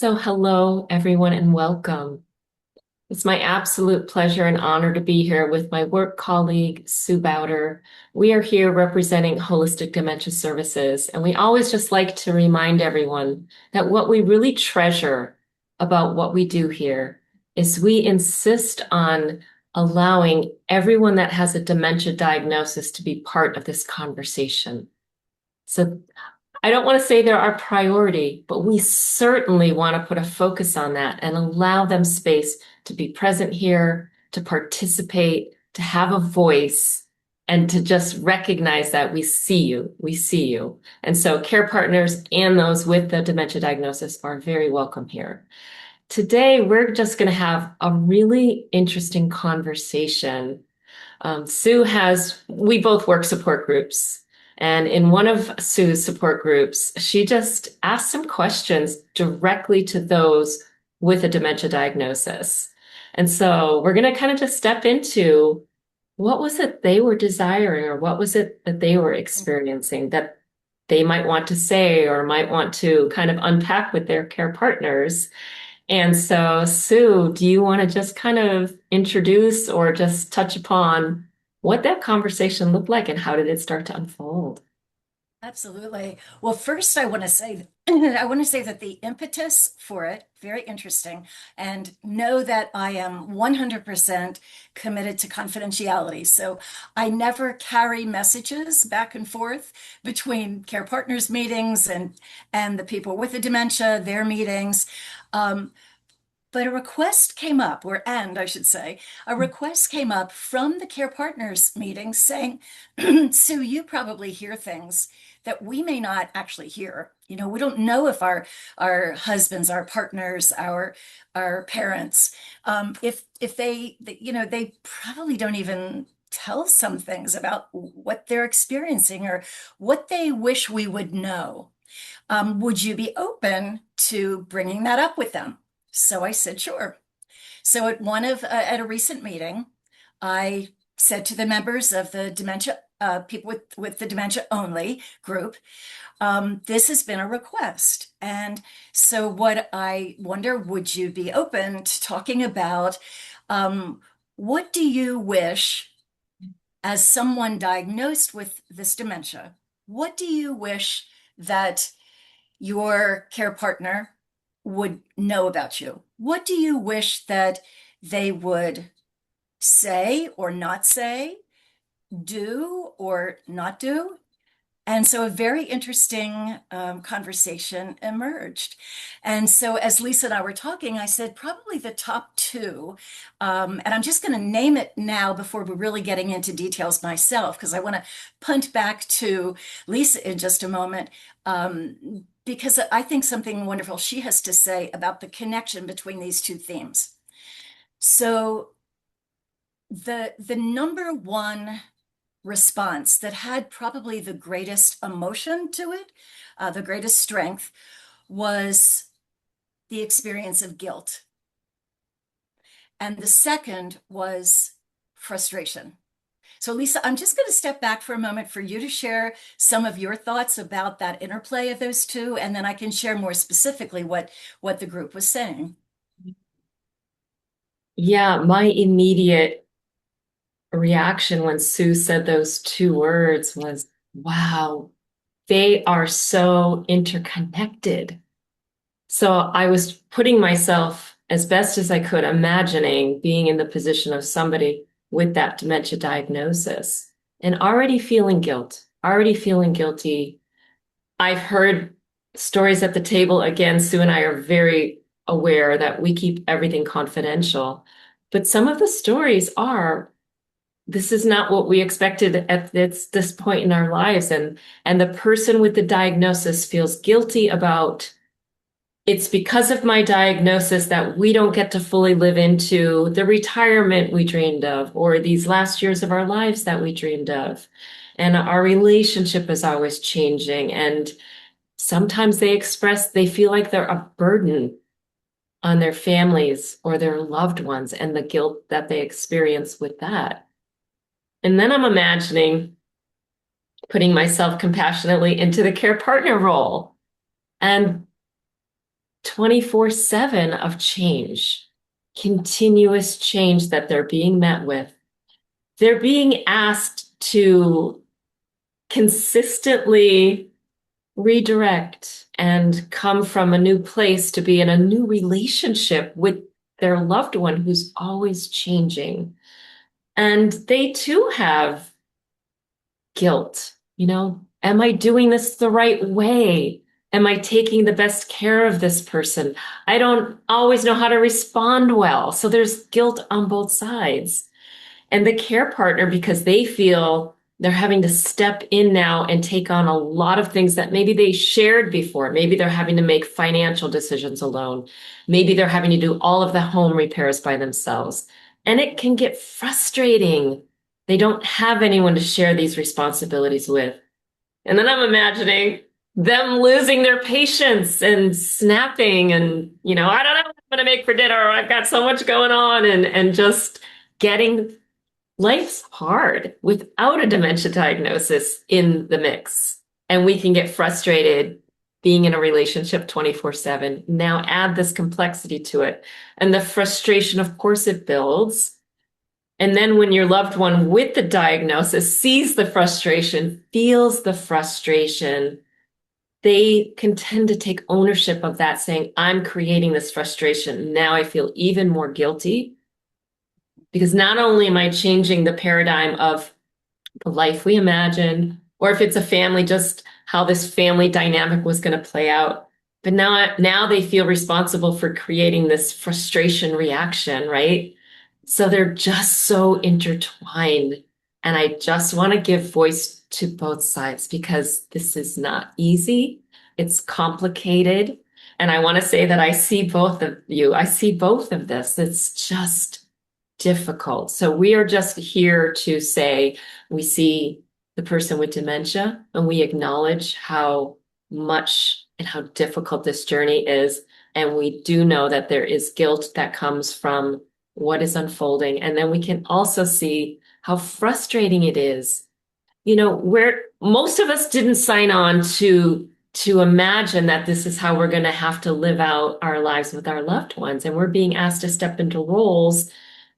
So, hello, everyone, and welcome. It's my absolute pleasure and honor to be here with my work colleague, Sue Bowder. We are here representing Holistic Dementia Services, and we always just like to remind everyone that what we really treasure about what we do here is we insist on allowing everyone that has a dementia diagnosis to be part of this conversation. So I don't want to say they're our priority, but we certainly want to put a focus on that and allow them space to be present here, to participate, to have a voice, and to just recognize that we see you, we see you. And so care partners and those with the dementia diagnosis are very welcome here. Today, we're just going to have a really interesting conversation. We both work support groups. And in one of Sue's support groups, she just asked some questions directly to those with a dementia diagnosis. And so we're going to kind of just step into what was it they were desiring, or what was it that they were experiencing that they might want to say or might want to kind of unpack with their care partners. And so, Sue, do you want to just kind of introduce or just touch upon what that conversation looked like and how did it start to unfold? Absolutely. Well, first, I want to say I want to say that the impetus for it, very interesting, and know that I am 100% committed to confidentiality. So I never carry messages back and forth between care partners meetings and the people with the dementia, their meetings. Um, but a request came up, and I should say, a request came up from the care partners meeting saying, Sue, you probably hear things that we may not actually hear. You know, we don't know if our husbands, our partners, our parents, if they probably don't even tell some things about what they're experiencing or what they wish we would know. Would you be open to bringing that up with them? So I said, sure. So at a recent meeting, I said to the members of the dementia, people with the dementia only group, this has been a request. And so what I wonder, would you be open to talking about, what do you wish, as someone diagnosed with this dementia, what do you wish that your care partner would know about you? What do you wish that they would say or not say, do or not do? And so a very interesting conversation emerged. And so as Lisa and I were talking, I said probably the top two, and I'm just going to name it now before we're really getting into details myself, because I want to punt back to Lisa in just a moment, because I think something wonderful she has to say about the connection between these two themes. So the number one response that had probably the greatest emotion to it, the greatest strength, was the experience of guilt. And the second was frustration. So, Lisa, I'm just going to step back for a moment for you to share some of your thoughts about that interplay of those two, and then I can share more specifically what the group was saying. Yeah, my immediate reaction when Sue said those two words was, wow, they are so interconnected. So I was putting myself as best as I could, imagining being in the position of somebody with that dementia diagnosis and already feeling guilt, already feeling guilty. I've heard stories at the table. Again, Sue and I are very aware that we keep everything confidential. But some of the stories are, this is not what we expected at this point in our lives. And the person with the diagnosis feels guilty about, it's because of my diagnosis that we don't get to fully live into the retirement we dreamed of, or these last years of our lives that we dreamed of. And our relationship is always changing. And sometimes they feel like they're a burden on their families or their loved ones and the guilt that they experience with that. And then I'm imagining putting myself compassionately into the care partner role. And 24/7 of change, continuous change that they're being met with. They're being asked to consistently redirect and come from a new place to be in a new relationship with their loved one who's always changing. And they too have guilt. Am I doing this the right way? Am I taking the best care of this person? I don't always know how to respond well. So there's guilt on both sides. And the care partner, because they feel they're having to step in now and take on a lot of things that maybe they shared before. Maybe they're having to make financial decisions alone. Maybe they're having to do all of the home repairs by themselves. And it can get frustrating. They don't have anyone to share these responsibilities with. And then I'm imagining them losing their patience and snapping and, I don't know what I'm going to make for dinner. Or I've got so much going on and just getting life's hard without a dementia diagnosis in the mix. And we can get frustrated being in a relationship 24/7. Now add this complexity to it. And the frustration, of course, it builds. And then when your loved one with the diagnosis sees the frustration, feels the frustration, they can tend to take ownership of that, saying, I'm creating this frustration. Now I feel even more guilty because not only am I changing the paradigm of the life we imagine, or if it's a family, just how this family dynamic was going to play out. But now they feel responsible for creating this frustration reaction, right? So they're just so intertwined. And I just want to give voice to both sides because this is not easy. It's complicated. And I want to say that I see both of you. I see both of this. It's just difficult. So we are just here to say we see the person with dementia and we acknowledge how much and how difficult this journey is. And we do know that there is guilt that comes from what is unfolding. And then we can also see how frustrating it is. Where most of us didn't sign on to imagine that this is how we're going to have to live out our lives with our loved ones. And we're being asked to step into roles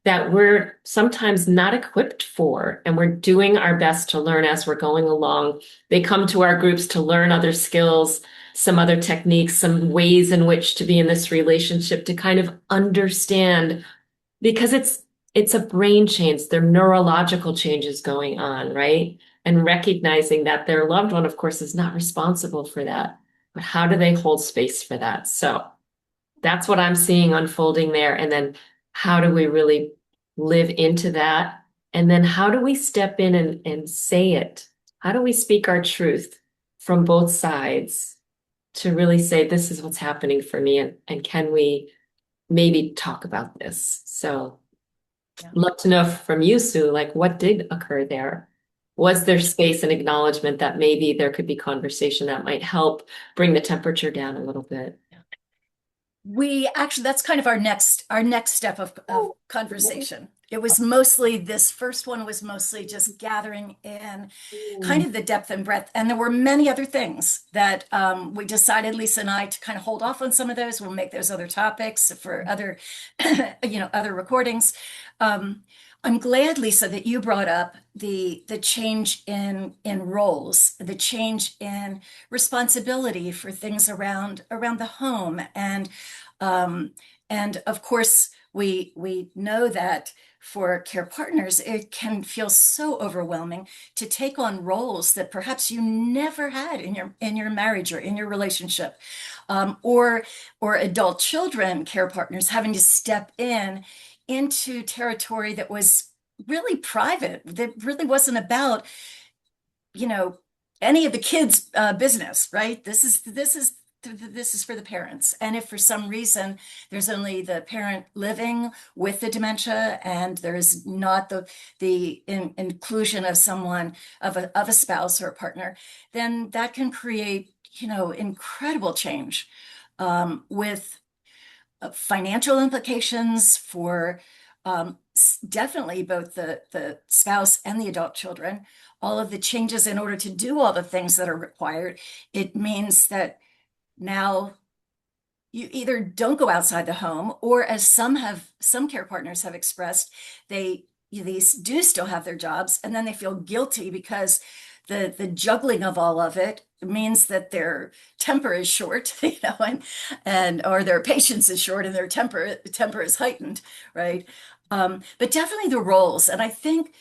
that we're sometimes not equipped for. And we're doing our best to learn as we're going along. They come to our groups to learn other skills, some other techniques, some ways in which to be in this relationship to kind of understand because it's a brain change, there are neurological changes going on, right? And recognizing that their loved one, of course, is not responsible for that. But how do they hold space for that? So that's what I'm seeing unfolding there. And then how do we really live into that? And then how do we step in and say it? How do we speak our truth from both sides to really say, this is what's happening for me? And can we maybe talk about this? So Yeah. love to know from you, Sue, like what did occur there? Was there space and acknowledgement that maybe there could be conversation that might help bring the temperature down a little bit? We actually, that's kind of our next step of conversation. It was mostly, this first one was mostly just gathering in kind of the depth and breadth. And there were many other things that we decided, Lisa and I, to kind of hold off on some of those. We'll make those other topics for other, other recordings. I'm glad, Lisa, that you brought up the change in roles, the change in responsibility for things around the home, um, and of course we know that for care partners it can feel so overwhelming to take on roles that perhaps you never had in your marriage or in your relationship, or adult children care partners having to step into territory that was really private, that really wasn't about, you know, any of the kids' business, right? This is for the parents. And if for some reason there's only the parent living with the dementia and there's not the inclusion of someone, of a spouse or a partner, then that can create, incredible change, with financial implications for, definitely both the spouse and the adult children, all of the changes in order to do all the things that are required. It means that now you either don't go outside the home, or as some care partners have expressed, these do still have their jobs, and then they feel guilty because the juggling of all of it means that their temper is short, and or their patience is short and their temper is heightened, right? But definitely the roles, and I think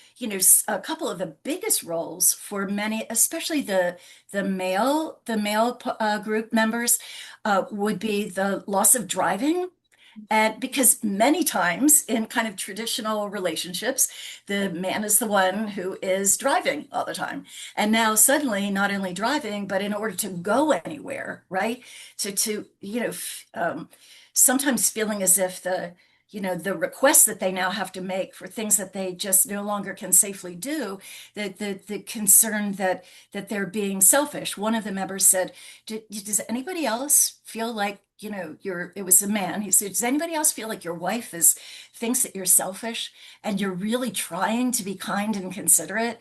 a couple of the biggest roles for many, especially the male group members, would be the loss of driving. And because many times in kind of traditional relationships, the man is the one who is driving all the time. And now suddenly, not only driving, but in order to go anywhere, right? Sometimes feeling as if the requests that they now have to make for things that they just no longer can safely do, the concern that they're being selfish. One of the members said, does anybody else feel like, it was a man. He said, does anybody else feel like your wife thinks that you're selfish and you're really trying to be kind and considerate?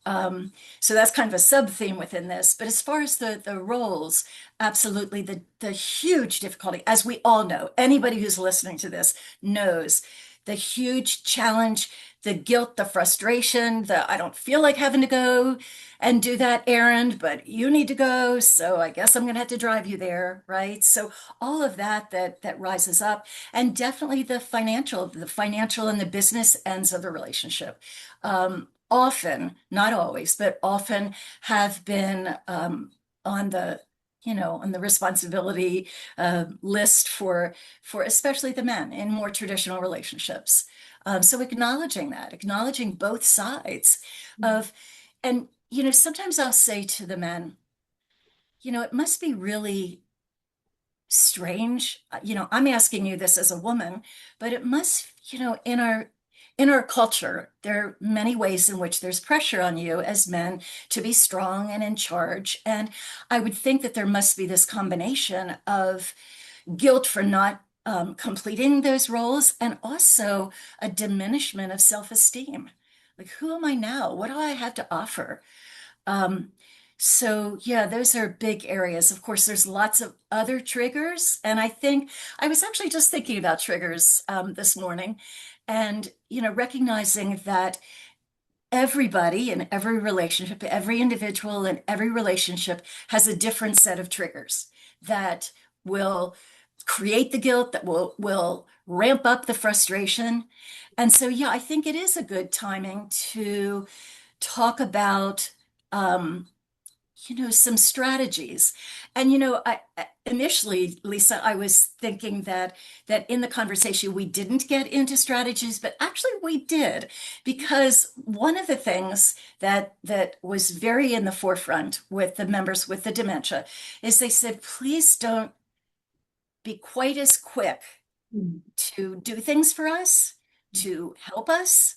So that's kind of a sub theme within this. But as far as the roles, absolutely the huge difficulty, as we all know, anybody who's listening to this knows the huge challenge, the guilt, the frustration, the I don't feel like having to go and do that errand, but you need to go, so I guess I'm gonna have to drive you there, right? So all of that rises up, and definitely the financial and the business ends of the relationship. Often, not always, but often have been on the responsibility list for especially the men in more traditional relationships. So acknowledging both sides of, and sometimes I'll say to the men, it must be really strange. I'm asking you this as a woman, but it must, in our culture, there are many ways in which there's pressure on you as men to be strong and in charge. And I would think that there must be this combination of guilt for not completing those roles, and also a diminishment of self-esteem. Like, who am I now? What do I have to offer? Um, so yeah, those are big areas. Of course, there's lots of other triggers, and I think I was actually just thinking about triggers this morning, and recognizing that everybody in every relationship, every individual in every relationship has a different set of triggers that will create the guilt, that will ramp up the frustration. And so yeah, I think it is a good timing to talk about um, some strategies. And initially, Lisa, I was thinking that in the conversation we didn't get into strategies, but actually we did, because one of the things that was very in the forefront with the members with the dementia is they said, please don't be quite as quick to do things for us, to help us.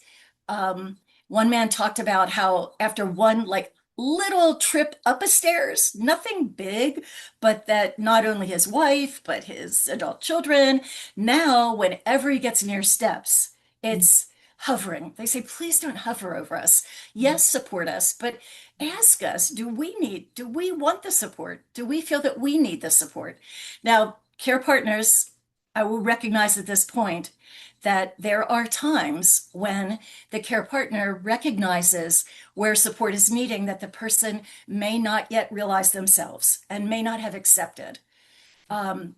Um, One man talked about how after one like little trip up a stairs, nothing big, but that not only his wife, but his adult children, now whenever he gets near steps, it's hovering. They say, please don't hover over us. Yes, support us, but ask us, do we want the support? Do we feel that we need the support? Now, care partners, I will recognize at this point that there are times when the care partner recognizes where support is needing that the person may not yet realize themselves and may not have accepted.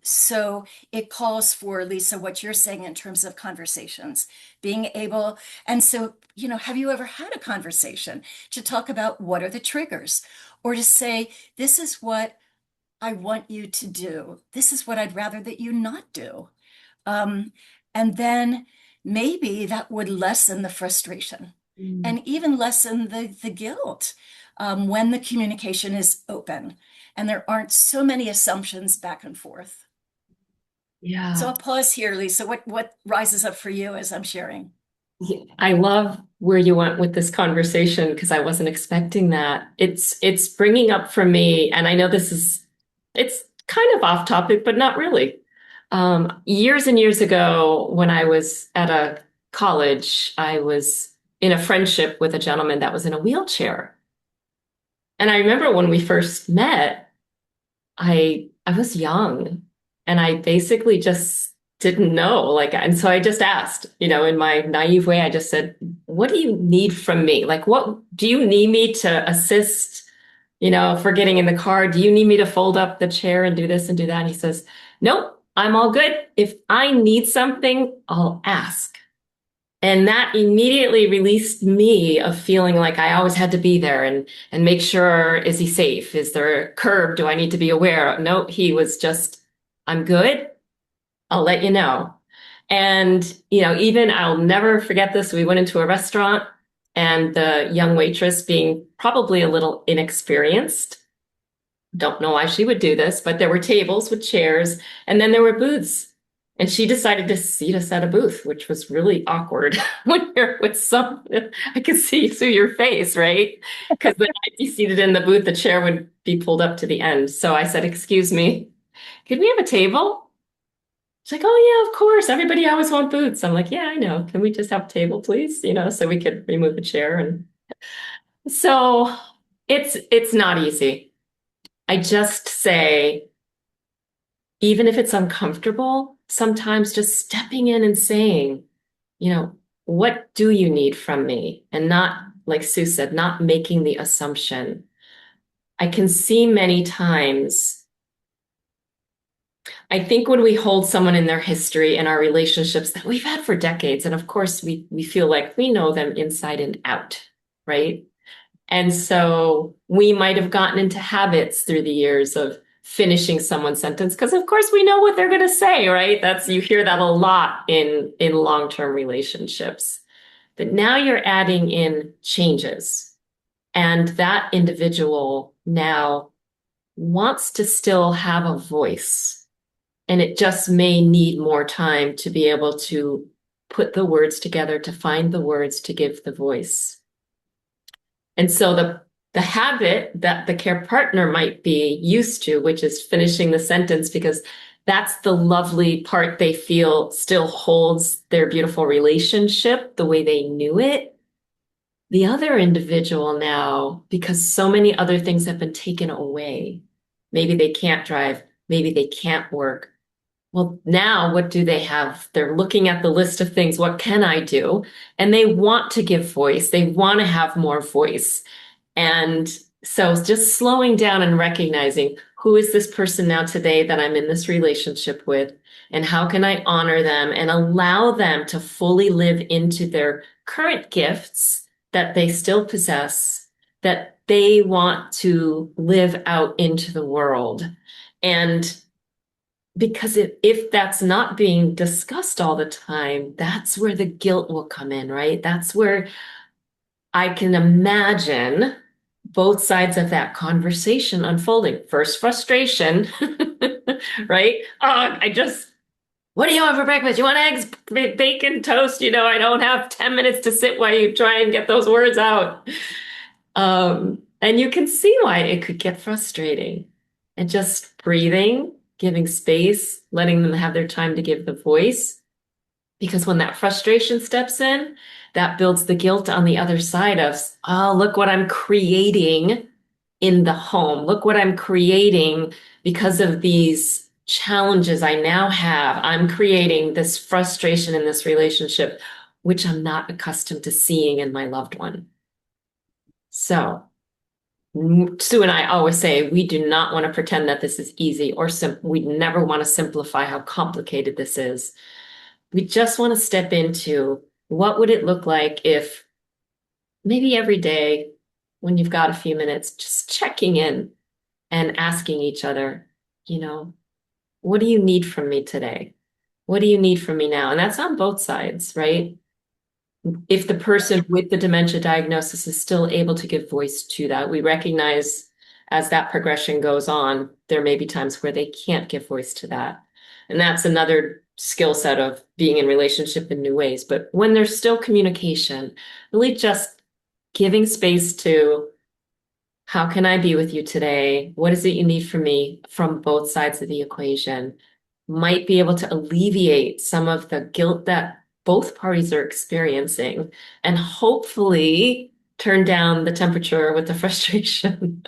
So it calls for, Lisa, what you're saying in terms of conversations, being able, and so, have you ever had a conversation to talk about what are the triggers, or to say, this is what I want you to do. This is what I'd rather that you not do. Um, and then maybe that would lessen the frustration Mm. and even lessen the guilt when the communication is open and there aren't so many assumptions back and forth. So Yeah. I'll pause here, Lisa. What rises up for you as I'm sharing? Yeah, I love where you went with this conversation because I wasn't expecting that. It's bringing up for me, and I know it's kind of off topic, but not really. Years and years ago, when I was at a college, I was in a friendship with a gentleman that was in a wheelchair. And I remember when we first met, I was young And I basically just didn't know. Like, and so I just asked, in my naive way, I just said, what do you need from me? Like, what do you need me to assist, for getting in the car? Do you need me to fold up the chair and do this and do that? And he says, nope, I'm all good. If I need something, I'll ask. And that immediately released me of feeling like I always had to be there and make sure, is he safe? Is there a curb? Do I need to be aware? No, he was just, I'm good. I'll let you know. And, even I'll never forget this. We went into a restaurant and the young waitress, being probably a little inexperienced, don't know why she would do this, but there were tables with chairs and then there were booths. And she decided to seat us at a booth, which was really awkward when you're with some, I could see through your face, right? Because then I'd be seated in the booth, the chair would be pulled up to the end. So I said, excuse me, could we have a table? She's like, oh yeah, of course. Everybody always want booths. I'm like, yeah, I know. Can we just have a table, please? So we could remove a chair. And so it's not easy. I just say, even if it's uncomfortable, sometimes just stepping in and saying, you know, what do you need from me? And not, like Sue said, not making the assumption. I can see many times, I think when we hold someone in their history and our relationships that we've had for decades, and of course we feel like we know them inside and out, right? And so we might have gotten into habits through the years of finishing someone's sentence because of course we know what they're going to say, right? That's you hear that a lot in long-term relationships. But now you're adding in changes and that individual now wants to still have a voice and it just may need more time to be able to put the words together, to find the words to give the voice. And so the habit that the care partner might be used to, which is finishing the sentence because that's the lovely part they feel still holds their beautiful relationship the way they knew it. The other individual now, because so many other things have been taken away, maybe they can't drive, maybe they can't work. Well, now what do they have? They're looking at the list of things. What can I do? And they want to give voice. They want to have more voice. And so just slowing down and recognizing who is this person now today that I'm in this relationship with, and how can I honor them and allow them to fully live into their current gifts that they still possess, that they want to live out into the world. And because if that's not being discussed all the time, that's where the guilt will come in, right? That's where I can imagine both sides of that conversation unfolding. First, frustration, right? What do you want for breakfast? You want eggs, bacon, toast? I don't have 10 minutes to sit while you try and get those words out. And you can see why it could get frustrating. And just breathing, giving space, letting them have their time to give the voice. Because when that frustration steps in, that builds the guilt on the other side of, oh, look what I'm creating in the home. Look what I'm creating because of these challenges I now have. I'm creating this frustration in this relationship, which I'm not accustomed to seeing in my loved one. So Sue and I always say we do not want to pretend that this is easy or simple. We never want to simplify how complicated this is. We just want to step into what would it look like if maybe every day when you've got a few minutes, just checking in and asking each other, you know, what do you need from me today? What do you need from me now? And that's on both sides, right? If the person with the dementia diagnosis is still able to give voice to that, we recognize as that progression goes on, there may be times where they can't give voice to that. And that's another skill set of being in relationship in new ways. But when there's still communication, really just giving space to how can I be with you today? What is it you need from me from both sides of the equation? Might be able to alleviate some of the guilt that both parties are experiencing and hopefully turn down the temperature with the frustration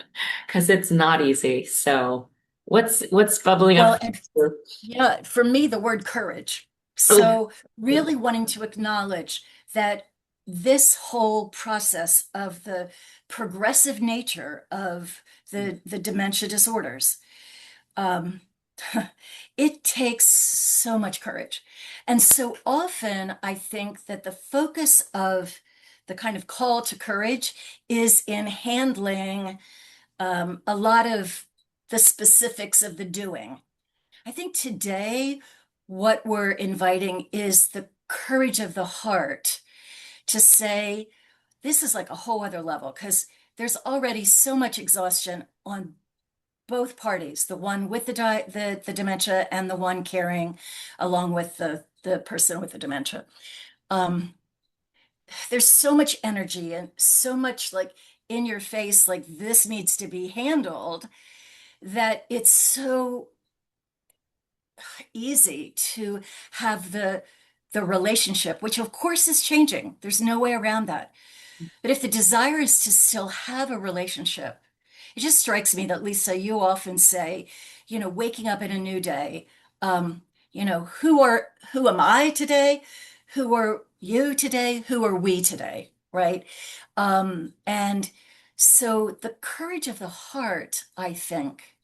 because it's not easy. So What's bubbling up Well, for and you? yeah, for me, the word courage. Oh, So, really wanting to acknowledge that this whole process of the progressive nature of the dementia disorders, um, it takes so much courage. And so often, I think that the focus of the kind of call to courage is in handling a lot of the specifics of the doing. I think today, what we're inviting is the courage of the heart to say, this is like a whole other level, because there's already so much exhaustion on both parties, the one with the dementia and the one carrying along with the person with the dementia. Um, there's so much energy and so much like in your face, like this needs to be handled, that it's so easy to have the relationship, which of course is changing. There's no way around that. But if the desire is to still have a relationship, it just strikes me that, Lisa, you often say, waking up in a new day, um, who am I today? Who are you today? Who are we today? Right? And so the courage of the heart, I think,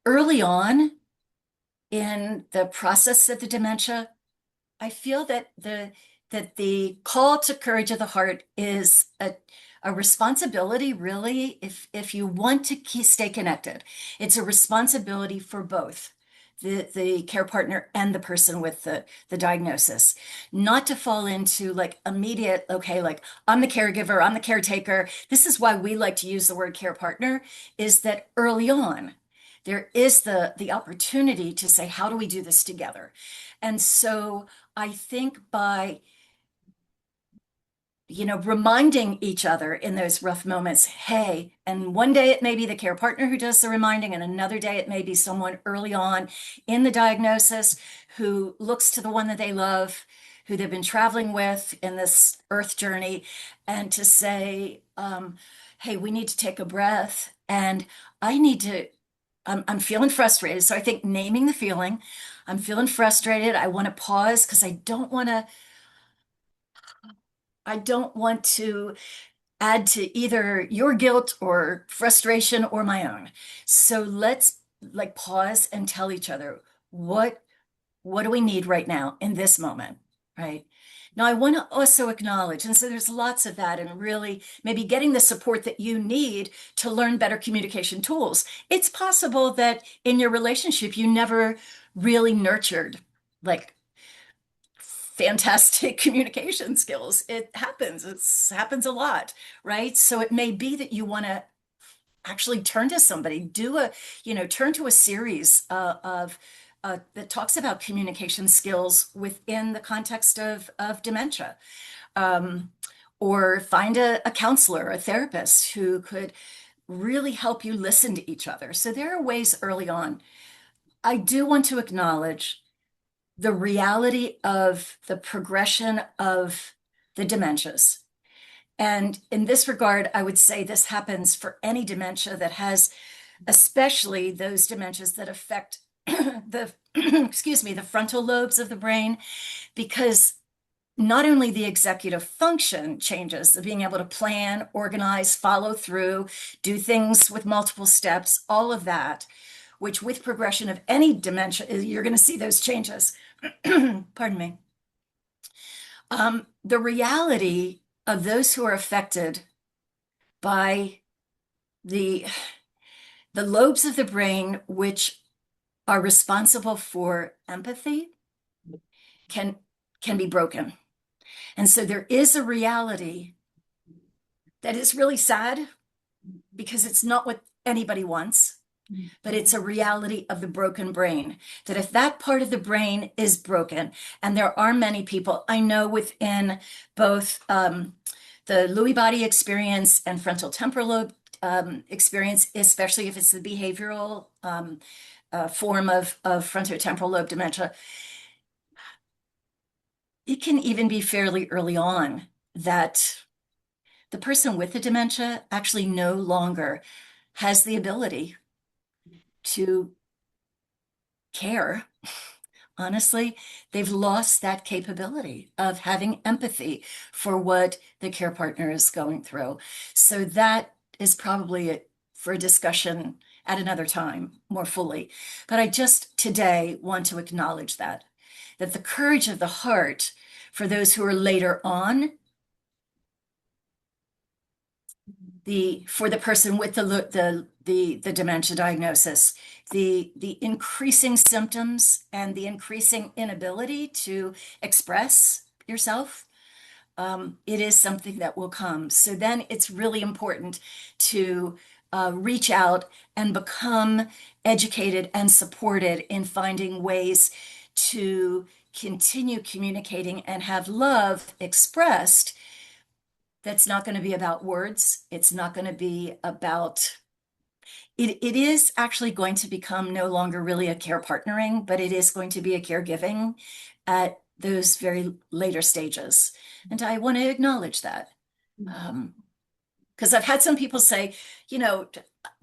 early on in the process of the dementia, I feel that the call to courage of the heart is a responsibility, really, if you want to stay connected. It's a responsibility for both the care partner and the person with the diagnosis, not to fall into like immediate, okay, like I'm the caregiver, I'm the caretaker. This is why we like to use the word care partner, is that early on there is the opportunity to say, how do we do this together? And so I think by, reminding each other in those rough moments, hey, and one day it may be the care partner who does the reminding, and another day it may be someone early on in the diagnosis who looks to the one that they love, who they've been traveling with in this earth journey, and to say, hey, we need to take a breath, and I need to. I'm feeling frustrated. So I think naming the feeling, I'm feeling frustrated. I want to pause because I don't want to add to either your guilt or frustration or my own. So let's like pause and tell each other what do we need right now in this moment, right? Now I want to also acknowledge, and so there's lots of that, and really maybe getting the support that you need to learn better communication tools. It's possible that in your relationship you never really nurtured like fantastic communication skills. It happens. It happens a lot, right? So it may be that you want to actually turn to somebody, turn to a series of that talks about communication skills within the context of dementia. Um, or find a counselor, a therapist who could really help you listen to each other. So there are ways early on. I do want to acknowledge the reality of the progression of the dementias. And in this regard, I would say this happens for any dementia that has, especially those dementias that affect the, excuse me, the frontal lobes of the brain, because not only the executive function changes, the being able to plan, organize, follow through, do things with multiple steps, all of that, which with progression of any dementia, you're going to see those changes. Pardon me. The reality of those who are affected by the the lobes of the brain which are responsible for empathy can can be broken. And so there is a reality that is really sad because it's not what anybody wants, but it's a reality of the broken brain. That if that part of the brain is broken, and there are many people I know within both the Lewy body experience and frontal temporal lobe experience, especially if it's the behavioral form of frontotemporal lobe dementia, it can even be fairly early on that the person with the dementia actually no longer has the ability to care. Honestly, they've lost that capability of having empathy for what the care partner is going through. So that is probably for a discussion at another time more fully. But I just today want to acknowledge that the courage of the heart for those who are later on, for the person with the dementia diagnosis, the increasing symptoms and the increasing inability to express yourself, it is something that will come. So then it's really important to reach out and become educated and supported in finding ways to continue communicating and have love expressed. That's not going to be about words. It's not going to be about it is actually going to become no longer really a care partnering, but it is going to be a caregiving at those very later stages. And I want to acknowledge that. Because I've had some people say, you know,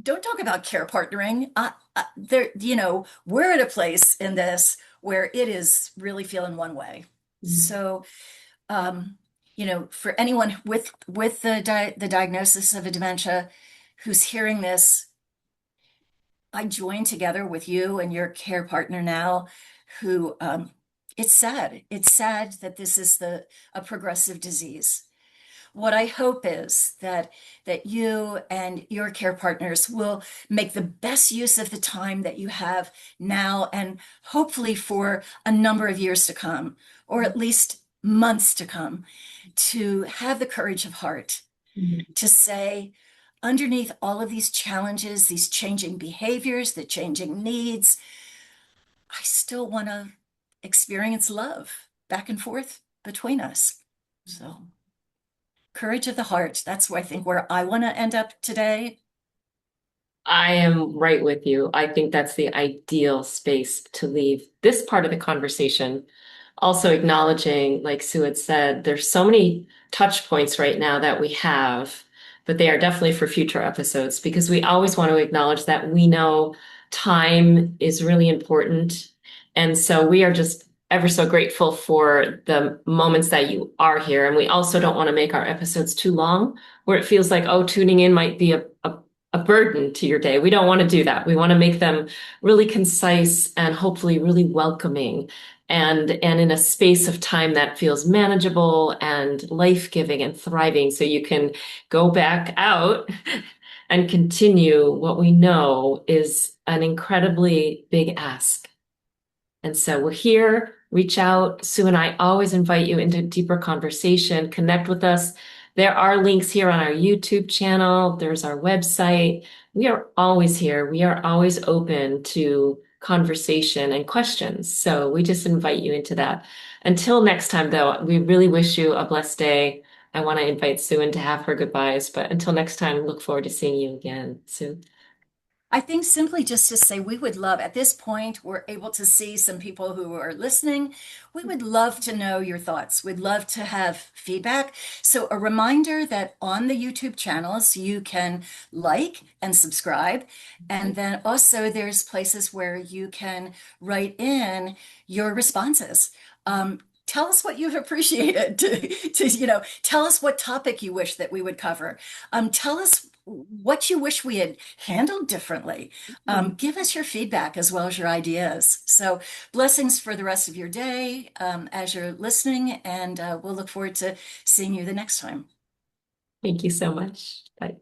don't talk about care partnering. There, we're at a place in this where it is really feeling one way. So, um, for anyone with the diagnosis of a dementia who's hearing this, I join together with you and your care partner now, who it's sad. It's sad that this is a progressive disease. What I hope is that you and your care partners will make the best use of the time that you have now and hopefully for a number of years to come, or at least months to come, to have the courage of heart to say, underneath all of these challenges, these changing behaviors, the changing needs, I still want to experience love back and forth between us. So, courage of the heart, that's where I think where I want to end up today. I am right with you. I think that's the ideal space to leave this part of the conversation. Also acknowledging, like Sue had said, there's so many touch points right now that we have, but they are definitely for future episodes because we always want to acknowledge that we know time is really important. And so we are just ever so grateful for the moments that you are here. And we also don't want to make our episodes too long where it feels like, oh, tuning in might be a burden to your day. We don't want to do that. We want to make them really concise and hopefully really welcoming and in a space of time that feels manageable and life-giving and thriving so you can go back out and continue what we know is an incredibly big ask. And so we're here, reach out. Sue and I always invite you into deeper conversation, connect with us. There are links here on our YouTube channel. There's our website. We are always here. We are always open to conversation and questions. So we just invite you into that. Until next time, though, we really wish you a blessed day. I want to invite Sue in to have her goodbyes, but until next time, look forward to seeing you again, Sue. I think simply just to say we would love, at this point, we're able to see some people who are listening. We would love to know your thoughts. We'd love to have feedback. So a reminder that on the YouTube channels, you can like and subscribe. And then also there's places where you can write in your responses. Tell us what you've appreciated tell us what topic you wish that we would cover. Tell us what you wish we had handled differently. Give us your feedback as well as your ideas. So, blessings for the rest of your day as you're listening, and we'll look forward to seeing you the next time. Thank you so much. Bye.